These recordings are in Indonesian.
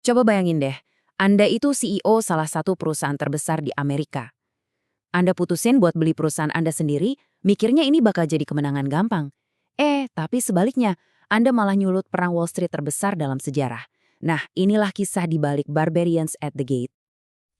Coba bayangin deh, Anda itu CEO salah satu perusahaan terbesar di Amerika. Anda putusin buat beli perusahaan Anda sendiri, mikirnya ini bakal jadi kemenangan gampang. Tapi sebaliknya, Anda malah nyulut perang Wall Street terbesar dalam sejarah. Nah, inilah kisah di balik Barbarians at the Gate.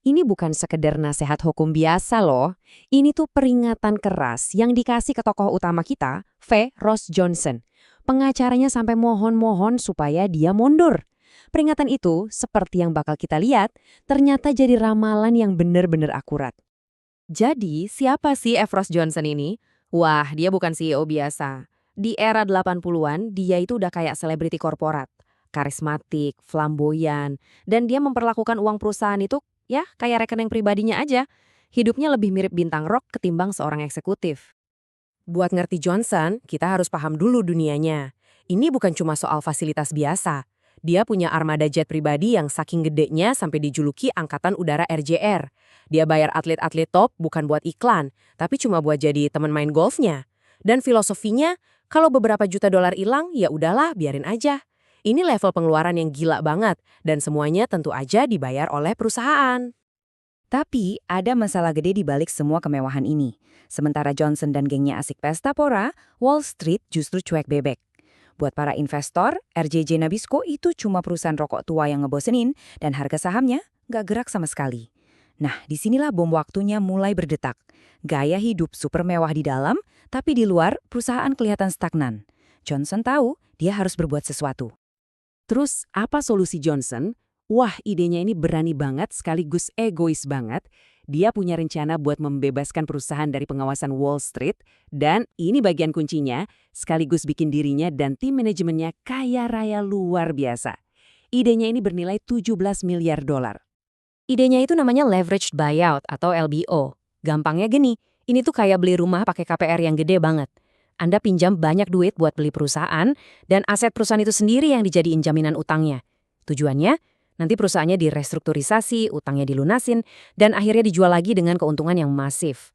Ini bukan sekedar nasihat hukum biasa loh. Ini tuh peringatan keras yang dikasih ke tokoh utama kita, V. Ross Johnson. Pengacaranya sampai mohon-mohon supaya dia mundur. Peringatan itu, seperti yang bakal kita lihat, ternyata jadi ramalan yang benar-benar akurat. Jadi, siapa sih F. Ross Johnson ini? Wah, dia bukan CEO biasa. Di era 80-an, dia itu udah kayak selebriti korporat. Karismatik, flamboyan, dan dia memperlakukan uang perusahaan itu ya kayak rekening pribadinya aja. Hidupnya lebih mirip bintang rock ketimbang seorang eksekutif. Buat ngerti Johnson, kita harus paham dulu dunianya. Ini bukan cuma soal fasilitas biasa. Dia punya armada jet pribadi yang saking gedenya sampai dijuluki Angkatan Udara RJR. Dia bayar atlet-atlet top bukan buat iklan, tapi cuma buat jadi teman main golfnya. Dan filosofinya, kalau beberapa juta dolar hilang, ya udahlah, biarin aja. Ini level pengeluaran yang gila banget, dan semuanya tentu aja dibayar oleh perusahaan. Tapi ada masalah gede di balik semua kemewahan ini. Sementara Johnson dan gengnya asik pesta pora, Wall Street justru cuek bebek. Buat para investor, RJJ Nabisco itu cuma perusahaan rokok tua yang ngebosenin dan harga sahamnya nggak gerak sama sekali. Nah, disinilah bom waktunya mulai berdetak. Gaya hidup super mewah di dalam, tapi di luar perusahaan kelihatan stagnan. Johnson tahu dia harus berbuat sesuatu. Terus apa solusi Johnson? Wah, idenya ini berani banget sekaligus egois banget. Dia punya rencana buat membebaskan perusahaan dari pengawasan Wall Street, dan ini bagian kuncinya, sekaligus bikin dirinya dan tim manajemennya kaya raya luar biasa. Idenya ini bernilai 17 miliar dolar. Idenya itu namanya leveraged buyout atau LBO. Gampangnya gini, ini tuh kayak beli rumah pakai KPR yang gede banget. Anda pinjam banyak duit buat beli perusahaan, dan aset perusahaan itu sendiri yang dijadiin jaminan utangnya. Tujuannya, nanti perusahaannya direstrukturisasi, utangnya dilunasin, dan akhirnya dijual lagi dengan keuntungan yang masif.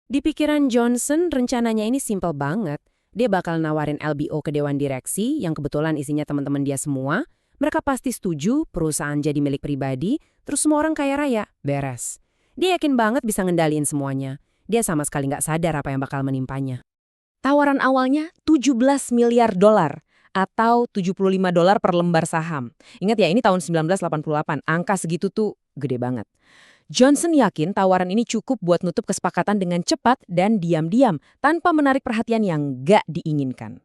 Di pikiran Johnson, rencananya ini simpel banget. Dia bakal nawarin LBO ke dewan direksi, yang kebetulan isinya teman-teman dia semua. Mereka pasti setuju, perusahaan jadi milik pribadi, terus semua orang kaya raya, beres. Dia yakin banget bisa ngendaliin semuanya. Dia sama sekali nggak sadar apa yang bakal menimpanya. Tawaran awalnya 17 miliar dolar. Atau 75 dolar per lembar saham. Ingat ya, ini tahun 1988, angka segitu tuh gede banget. Johnson yakin tawaran ini cukup buat nutup kesepakatan dengan cepat dan diam-diam, tanpa menarik perhatian yang gak diinginkan.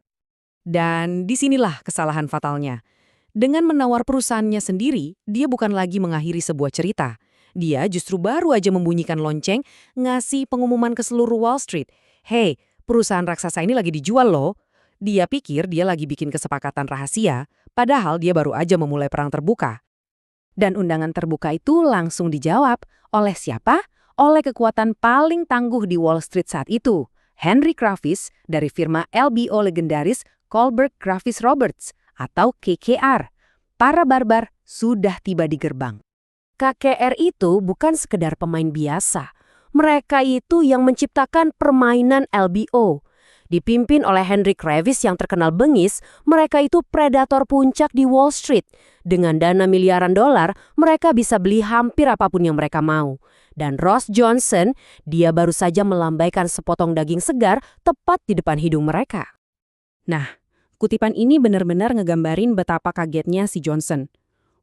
Dan disinilah kesalahan fatalnya. Dengan menawar perusahaannya sendiri, dia bukan lagi mengakhiri sebuah cerita. Dia justru baru aja membunyikan lonceng, ngasih pengumuman ke seluruh Wall Street. Hey, perusahaan raksasa ini lagi dijual loh. Dia pikir dia lagi bikin kesepakatan rahasia, padahal dia baru aja memulai perang terbuka. Dan undangan terbuka itu langsung dijawab oleh siapa? Oleh kekuatan paling tangguh di Wall Street saat itu, Henry Kravis dari firma LBO legendaris Kohlberg Kravis Roberts atau KKR. Para barbar sudah tiba di gerbang. KKR itu bukan sekedar pemain biasa. Mereka itu yang menciptakan permainan LBO. Dipimpin oleh Henry Kravis yang terkenal bengis, mereka itu predator puncak di Wall Street. Dengan dana miliaran dolar, mereka bisa beli hampir apapun yang mereka mau. Dan Ross Johnson, dia baru saja melambaikan sepotong daging segar tepat di depan hidung mereka. Nah, kutipan ini benar-benar ngegambarin betapa kagetnya si Johnson.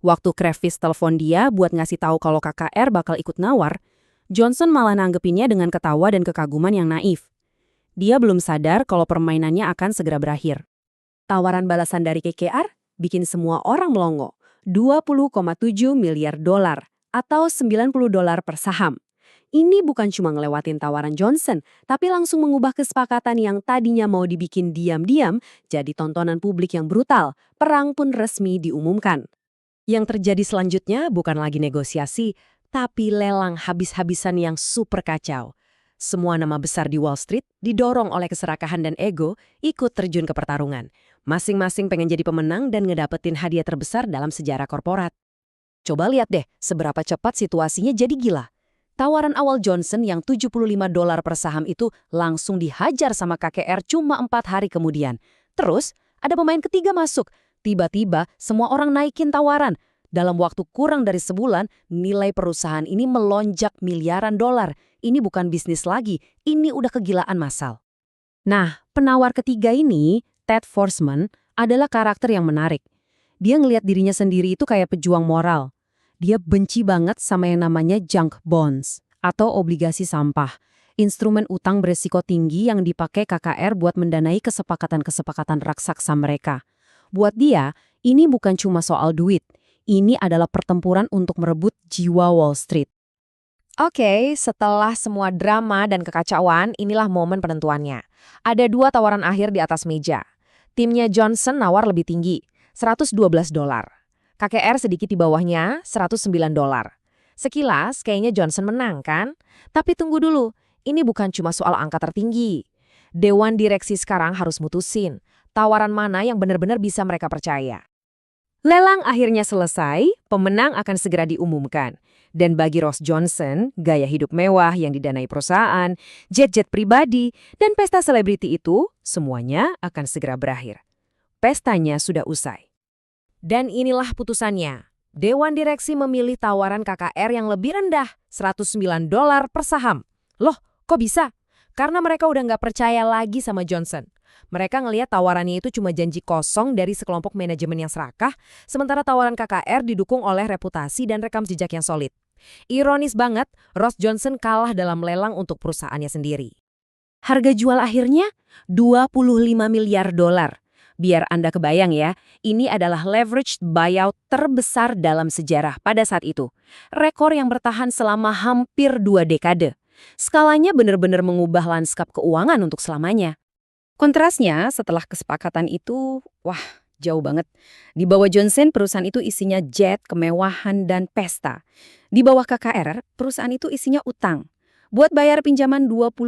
Waktu Kravis telepon dia buat ngasih tahu kalau KKR bakal ikut nawar, Johnson malah nanggepinnya dengan ketawa dan kekaguman yang naif. Dia belum sadar kalau permainannya akan segera berakhir. Tawaran balasan dari KKR bikin semua orang melongo. 20,7 miliar dolar atau 90 dolar per saham. Ini bukan cuma ngelewatin tawaran Johnson, tapi langsung mengubah kesepakatan yang tadinya mau dibikin diam-diam jadi tontonan publik yang brutal. Perang pun resmi diumumkan. Yang terjadi selanjutnya bukan lagi negosiasi, tapi lelang habis-habisan yang super kacau. Semua nama besar di Wall Street didorong oleh keserakahan dan ego ikut terjun ke pertarungan. Masing-masing pengen jadi pemenang dan ngedapetin hadiah terbesar dalam sejarah korporat. Coba lihat deh seberapa cepat situasinya jadi gila. Tawaran awal Johnson yang 75 dolar per saham itu langsung dihajar sama KKR cuma 4 hari kemudian. Terus ada pemain ketiga masuk. Tiba-tiba semua orang naikin tawaran. Dalam waktu kurang dari sebulan, nilai perusahaan ini melonjak miliaran dolar. Ini bukan bisnis lagi, ini udah kegilaan massal. Nah, penawar ketiga ini, Ted Forsman, adalah karakter yang menarik. Dia ngelihat dirinya sendiri itu kayak pejuang moral. Dia benci banget sama yang namanya junk bonds, atau obligasi sampah. Instrumen utang beresiko tinggi yang dipakai KKR buat mendanai kesepakatan-kesepakatan raksasa mereka. Buat dia, ini bukan cuma soal duit. Ini adalah pertempuran untuk merebut jiwa Wall Street. Oke, setelah semua drama dan kekacauan, inilah momen penentuannya. Ada 2 tawaran akhir di atas meja. Timnya Johnson nawar lebih tinggi, $112. KKR sedikit di bawahnya, $109. Sekilas, kayaknya Johnson menang, kan? Tapi tunggu dulu, ini bukan cuma soal angka tertinggi. Dewan direksi sekarang harus mutusin tawaran mana yang benar-benar bisa mereka percaya. Lelang akhirnya selesai, pemenang akan segera diumumkan. Dan bagi Ross Johnson, gaya hidup mewah yang didanai perusahaan, jet-jet pribadi, dan pesta selebriti itu, semuanya akan segera berakhir. Pestanya sudah usai. Dan inilah putusannya. Dewan direksi memilih tawaran KKR yang lebih rendah, $109 per saham. Loh, kok bisa? Karena mereka udah nggak percaya lagi sama Johnson. Mereka ngelihat tawarannya itu cuma janji kosong dari sekelompok manajemen yang serakah, sementara tawaran KKR didukung oleh reputasi dan rekam jejak yang solid. Ironis banget, Ross Johnson kalah dalam lelang untuk perusahaannya sendiri. Harga jual akhirnya $25 miliar. Biar Anda kebayang ya, ini adalah leveraged buyout terbesar dalam sejarah pada saat itu. Rekor yang bertahan selama hampir 2 dekade. Skalanya benar-benar mengubah lanskap keuangan untuk selamanya. Kontrasnya, setelah kesepakatan itu, wah, jauh banget. Di bawah Johnson, perusahaan itu isinya jet, kemewahan, dan pesta. Di bawah KKR, perusahaan itu isinya utang. Buat bayar pinjaman $25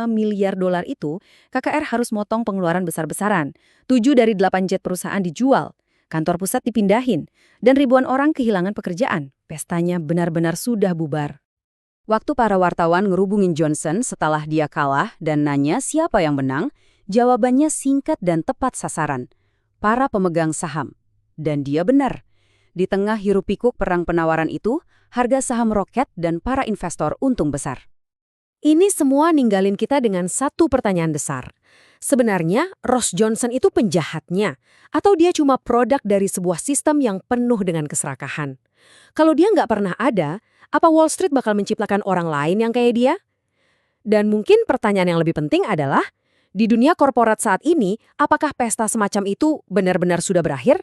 miliar itu, KKR harus motong pengeluaran besar-besaran. 7 dari 8 jet perusahaan dijual. Kantor pusat dipindahin. Dan ribuan orang kehilangan pekerjaan. Pestanya benar-benar sudah bubar. Waktu para wartawan ngerubungin Johnson setelah dia kalah dan nanya siapa yang menang, jawabannya singkat dan tepat sasaran. Para pemegang saham. Dan dia benar. Di tengah hiruk-pikuk perang penawaran itu, harga saham roket dan para investor untung besar. Ini semua ninggalin kita dengan satu pertanyaan besar. Sebenarnya, Ross Johnson itu penjahatnya, atau dia cuma produk dari sebuah sistem yang penuh dengan keserakahan? Kalau dia nggak pernah ada, apa Wall Street bakal menciptakan orang lain yang kayak dia? Dan mungkin pertanyaan yang lebih penting adalah, di dunia korporat saat ini, apakah pesta semacam itu benar-benar sudah berakhir?